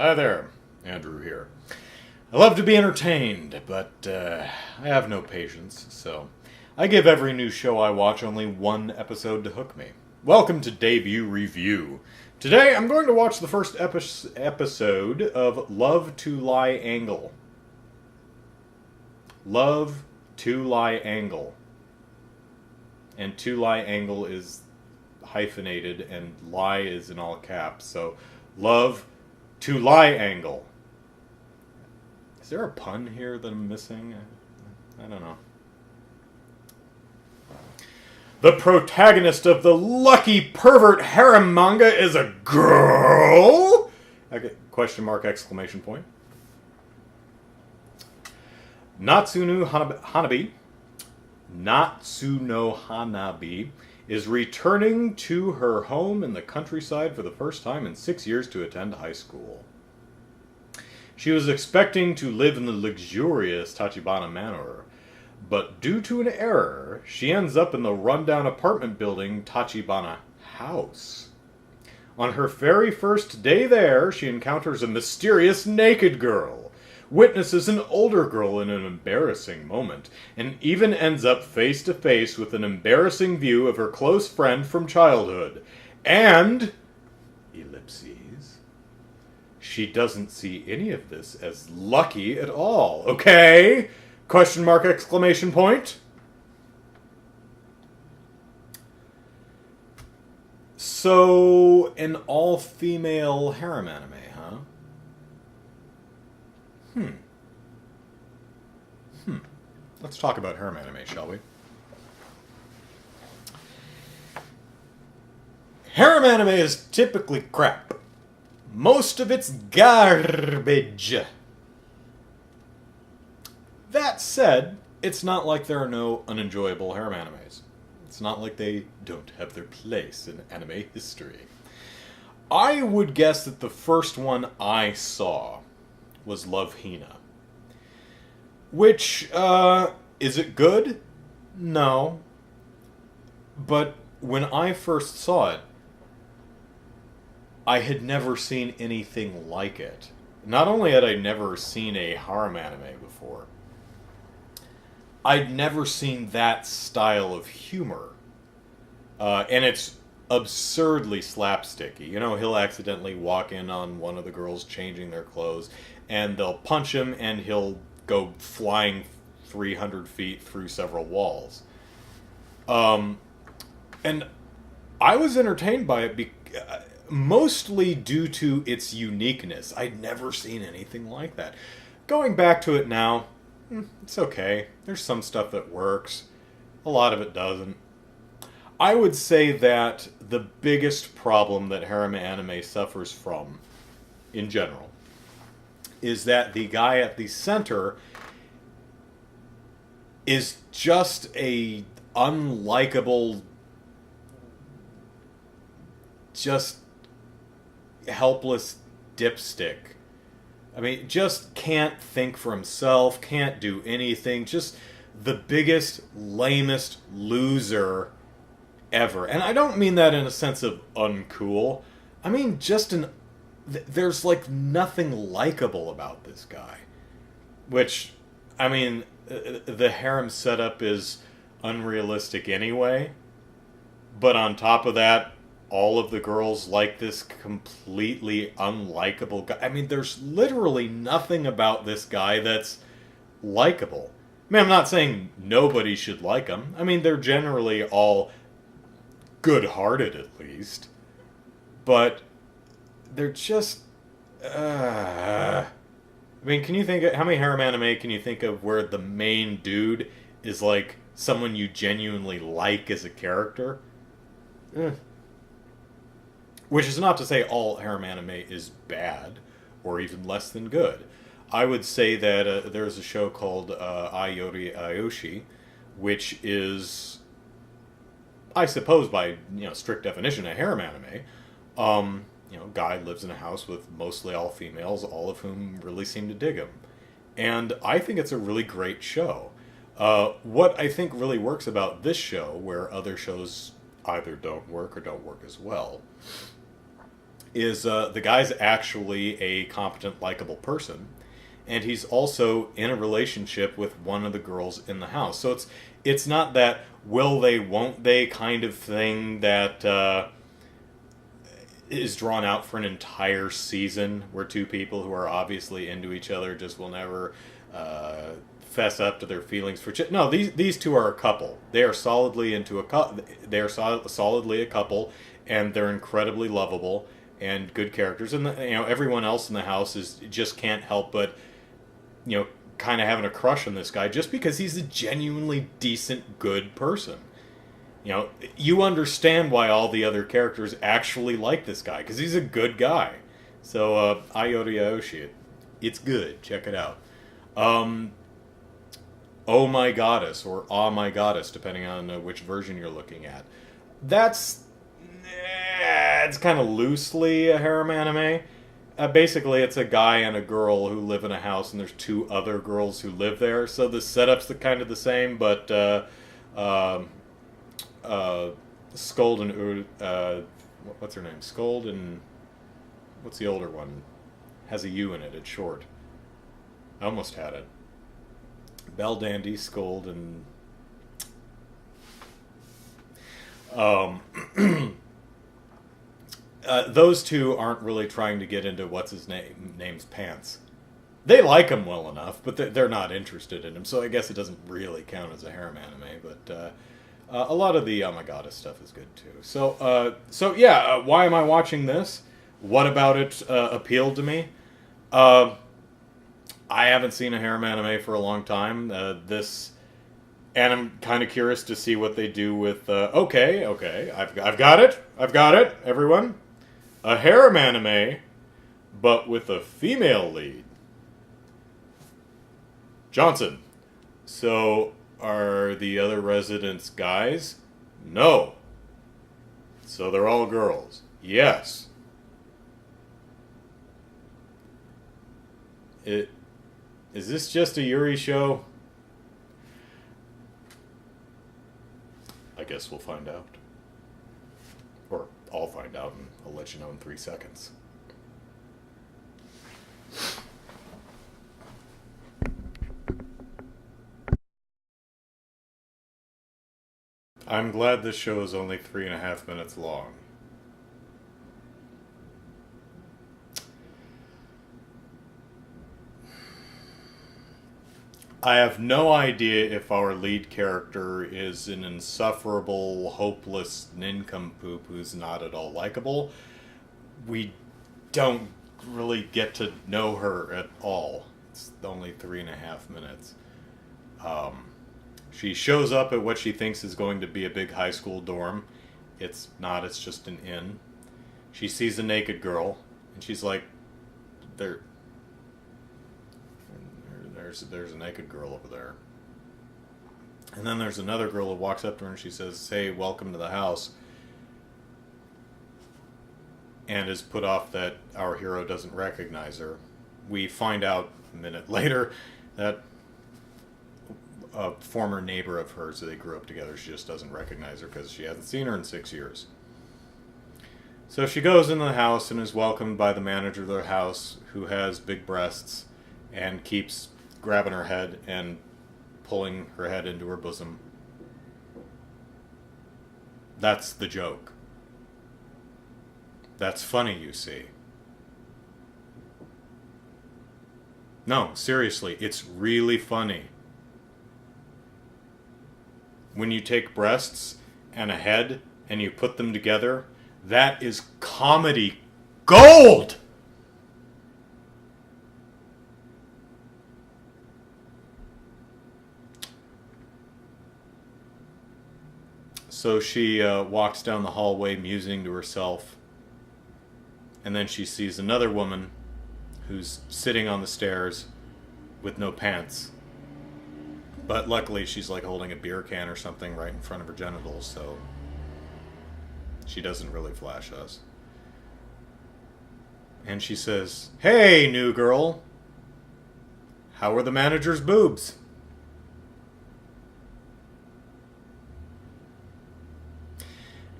Hi there, Andrew here. I love to be entertained, but I have no patience, so I give every new show I watch only one episode to hook me. Welcome to Debut Review. Today I'm going to watch the first episode of Love to Lie Angle. Love to Lie Angle. And to lie angle is hyphenated and lie is in all caps, so Love to Lie Angle. Is there a pun here that I'm missing? I don't know. The protagonist of the lucky pervert harem manga is a girl? Question mark, exclamation point. Natsuno Hanabi is returning to her home in the countryside for the first time in 6 years to attend high school. She was expecting to live in the luxurious Tachibana Manor, but due to an error, she ends up in the rundown apartment building Tachibana House. On her very first day there, she encounters a mysterious naked girl, witnesses an older girl in an embarrassing moment, and even ends up face to face with an embarrassing view of her close friend from childhood. And, ellipses, she doesn't see any of this as lucky at all, okay? Question mark, exclamation point. So, an all-female harem anime, huh? Let's talk about harem anime, shall we? Harem anime is typically crap. Most of it's garbage. That said, it's not like there are no unenjoyable harem animes. It's not like they don't have their place in anime history. I would guess that the first one I saw was Love Hina. Which, is it good? No. But when I first saw it, I had never seen anything like it. Not only had I never seen a harem anime before, I'd never seen that style of humor. And it's absurdly slapsticky. You know, he'll accidentally walk in on one of the girls changing their clothes, and they'll punch him, and he'll go flying 300 feet through several walls. And I was entertained by it mostly due to its uniqueness. I'd never seen anything like that. Going back to it now, it's okay. There's some stuff that works. A lot of it doesn't. I would say that the biggest problem that harem anime suffers from, in general, is that the guy at the center is just a unlikable, just helpless dipstick. I mean, just can't think for himself, can't do anything, just the biggest, lamest loser ever. And I don't mean that in a sense of uncool. I mean just there's like nothing likable about this guy. Which, I mean, the harem setup is unrealistic anyway. But on top of that, all of the girls like this completely unlikable guy. I mean, there's literally nothing about this guy that's likable. I mean, I'm not saying nobody should like him. I mean, they're generally all good-hearted, at least. But they're just... I mean, can you think of... How many harem anime can you think of where the main dude is, like, someone you genuinely like as a character? Which is not to say all harem anime is bad, or even less than good. I would say that there's a show called Ayori Ayoshi, which is, I suppose by strict definition, a harem anime. Guy lives in a house with mostly all females, all of whom really seem to dig him. And I think it's a really great show. What I think really works about this show, where other shows either don't work or don't work as well, is the guy's actually a competent, likable person, and he's also in a relationship with one of the girls in the house. So it's not that will they, won't they kind of thing that is drawn out for an entire season, where two people who are obviously into each other just will never fess up to their feelings for no, these two are a couple. They are solidly into a couple. They are solidly a couple, and they're incredibly lovable and good characters. And everyone else in the house is just can't help but kind of having a crush on this guy just because he's a genuinely decent, good person. You understand why all the other characters actually like this guy, because he's a good guy. So, Iota Yaoshi, it's good. Check it out. Oh My Goddess, or Ah My Goddess, depending on which version you're looking at. It's kind of loosely a harem anime. Basically, it's a guy and a girl who live in a house, and there's two other girls who live there. So the setup's kind of the same, but Scold and what's her name? Scold and what's the older one? Has a U in it. It's short. I almost had it. Belle Dandy, Scold, and those two aren't really trying to get into what's his name's pants. They like him well enough, but they're not interested in him. So I guess it doesn't really count as a harem anime. But a lot of the Oh My Goddess stuff is good too. So why am I watching this? What about it appealed to me? I haven't seen a harem anime for a long time. And I'm kind of curious to see what they do with. Okay, I've got it, everyone. A harem anime, but with a female lead. Johnson. So, are the other residents guys? No. So they're all girls. Yes. Is this just a Yuri show? I guess we'll find out. Or I'll find out, and I'll let you know in 3 seconds. I'm glad this show is only 3.5 minutes long. I have no idea if our lead character is an insufferable, hopeless nincompoop who's not at all likable. We don't really get to know her at all. It's only 3.5 minutes. She shows up at what she thinks is going to be a big high school dorm. It's not, it's just an inn. She sees a naked girl, and she's like, there's a naked girl over there. And then there's another girl who walks up to her and she says, hey, welcome to the house. And is put off that our hero doesn't recognize her. We find out a minute later that a former neighbor of hers, they grew up together, she just doesn't recognize her because she hasn't seen her in 6 years. So she goes into the house and is welcomed by the manager of the house, who has big breasts and keeps grabbing her head and pulling her head into her bosom. That's the joke. That's funny, you see. No, seriously, it's really funny. When you take breasts and a head and you put them together, that is comedy gold! So she walks down the hallway musing to herself, and then she sees another woman who's sitting on the stairs with no pants. But luckily she's like holding a beer can or something right in front of her genitals, so she doesn't really flash us. And she says, hey, new girl, how are the manager's boobs?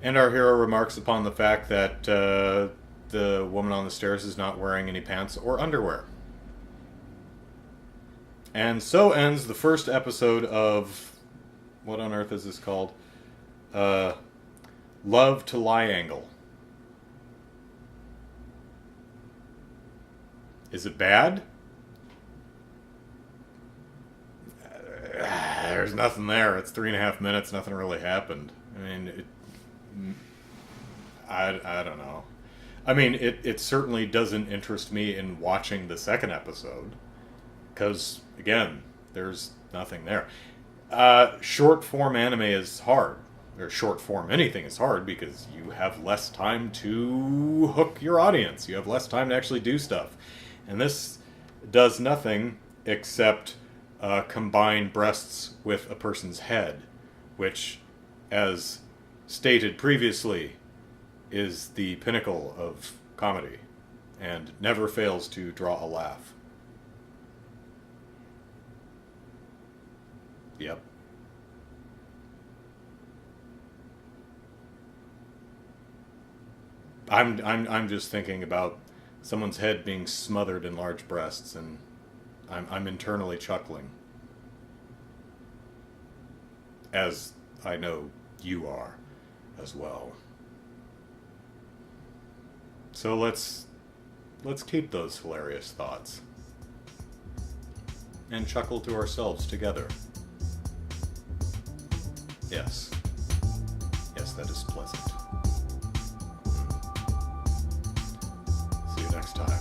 And our hero remarks upon the fact that the woman on the stairs is not wearing any pants or underwear. And so ends the first episode of... What on earth is this called? Love to Triangle. Is it bad? There's nothing there. It's 3.5 minutes. Nothing really happened. I mean, I don't know. I mean, it certainly doesn't interest me in watching the second episode. Because, again, there's nothing there. Short form anime is hard. Or short form anything is hard because you have less time to hook your audience. You have less time to actually do stuff. And this does nothing except combine breasts with a person's head, which, as stated previously, is the pinnacle of comedy and never fails to draw a laugh. Yep. I'm just thinking about someone's head being smothered in large breasts, and I'm internally chuckling. As I know you are as well. So let's keep those hilarious thoughts and chuckle to ourselves together. Yes. Yes, that is pleasant. See you next time.